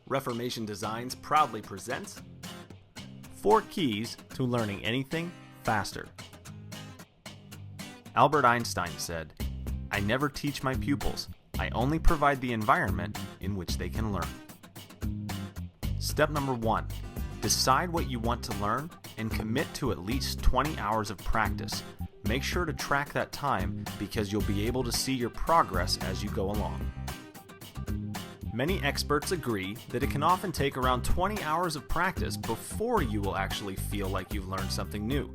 Reformation Designs proudly presents 4 Keys to Learning Anything Faster. Albert Einstein said, "I never teach my pupils, I only provide the environment in which they can learn." Step number 1. Decide what you want to learn and commit to at least 20 hours of practice. Make sure to track that time because you'll be able to see your progress as you go along. Many experts agree that it can often take around 20 hours of practice before you will actually feel like you've learned something new.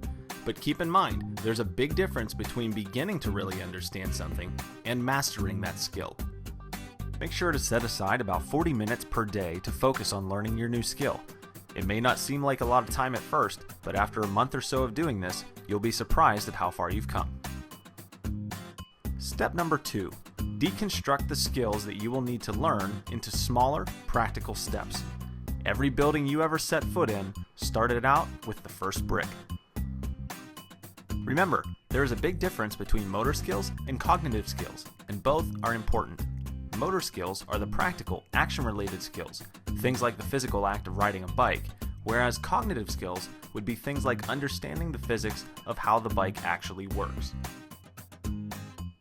But keep in mind, there's a big difference between beginning to really understand something and mastering that skill. Make sure to set aside about 40 minutes per day to focus on learning your new skill. It may not seem like a lot of time at first, but after a month or so of doing this, you'll be surprised at how far you've come. Step number 2. Deconstruct the skills that you will need to learn into smaller, practical steps. Every building you ever set foot in started out with the first brick. Remember, there is a big difference between motor skills and cognitive skills, and both are important. Motor skills are the practical, action-related skills, things like the physical act of riding a bike, whereas cognitive skills would be things like understanding the physics of how the bike actually works.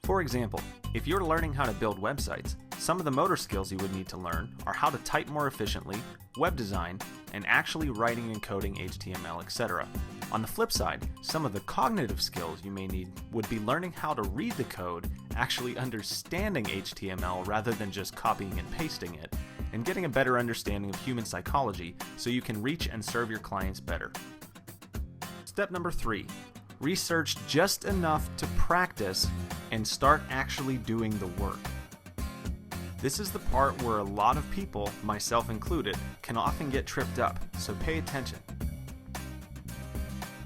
For example, if you're learning how to build websites, some of the motor skills you would need to learn are how to type more efficiently, web design, and actually writing and coding HTML, etc. On the flip side, some of the cognitive skills you may need would be learning how to read the code, actually understanding HTML rather than just copying and pasting it, and getting a better understanding of human psychology so you can reach and serve your clients better. Step number 3. Research just enough to practice and start actually doing the work. This is the part where a lot of people, myself included, can often get tripped up, so pay attention.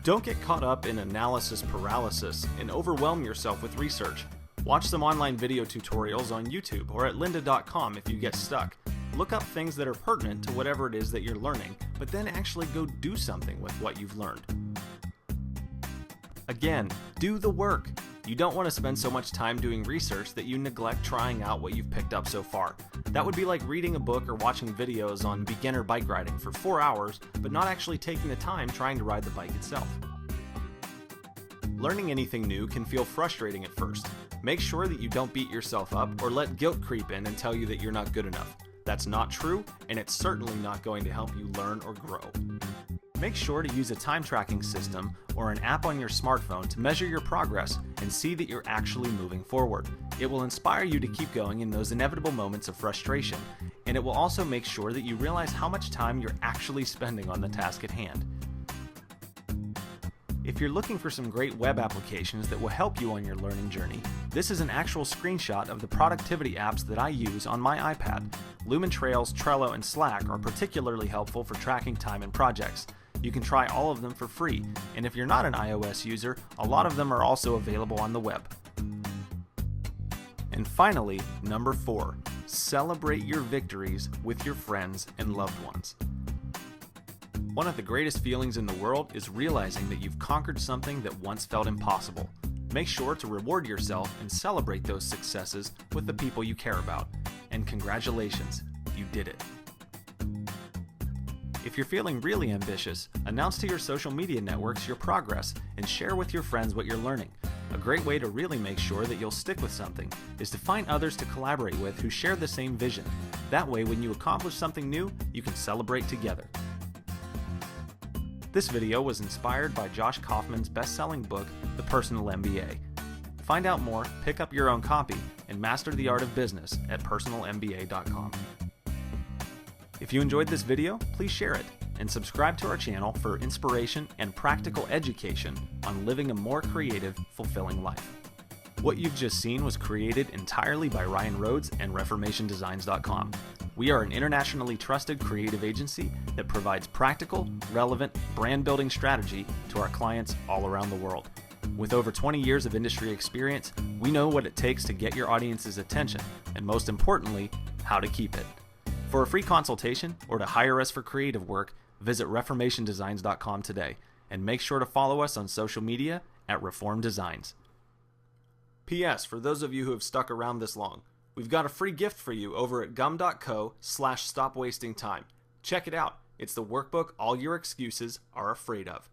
Don't get caught up in analysis paralysis and overwhelm yourself with research. Watch some online video tutorials on YouTube or at lynda.com if you get stuck. Look up things that are pertinent to whatever it is that you're learning, but then actually go do something with what you've learned. Again, do the work. You don't want to spend so much time doing research that you neglect trying out what you've picked up so far. That would be like reading a book or watching videos on beginner bike riding for 4 hours, but not actually taking the time trying to ride the bike itself. Learning anything new can feel frustrating at first. Make sure that you don't beat yourself up or let guilt creep in and tell you that you're not good enough. That's not true, and it's certainly not going to help you learn or grow. Make sure to use a time tracking system or an app on your smartphone to measure your progress and see that you're actually moving forward. It will inspire you to keep going in those inevitable moments of frustration, and it will also make sure that you realize how much time you're actually spending on the task at hand. If you're looking for some great web applications that will help you on your learning journey, this is an actual screenshot of the productivity apps that I use on my iPad. Lumen Trails, Trello, and Slack are particularly helpful for tracking time and projects. You can try all of them for free, and if you're not an iOS user, a lot of them are also available on the web. And finally, number 4, celebrate your victories with your friends and loved ones. One of the greatest feelings in the world is realizing that you've conquered something that once felt impossible. Make sure to reward yourself and celebrate those successes with the people you care about. And congratulations, you did it. If you're feeling really ambitious, announce to your social media networks your progress and share with your friends what you're learning. A great way to really make sure that you'll stick with something is to find others to collaborate with who share the same vision. That way, when you accomplish something new, you can celebrate together. This video was inspired by Josh Kaufman's best-selling book, The Personal MBA. Find out more, pick up your own copy, and master the art of business at personalmba.com. If you enjoyed this video, please share it, and subscribe to our channel for inspiration and practical education on living a more creative, fulfilling life. What you've just seen was created entirely by Ryan Rhoades and ReformationDesigns.com. We are an internationally trusted creative agency that provides practical, relevant, brand-building strategy to our clients all around the world. With over 20 years of industry experience, we know what it takes to get your audience's attention, and most importantly, how to keep it. For a free consultation or to hire us for creative work, visit ReformationDesigns.com today, and make sure to follow us on social media at Reform Designs. P.S. For those of you who have stuck around this long, We've got a free gift for you over at gum.co/stopwastingtime. Check it out. It's the workbook all your excuses are afraid of.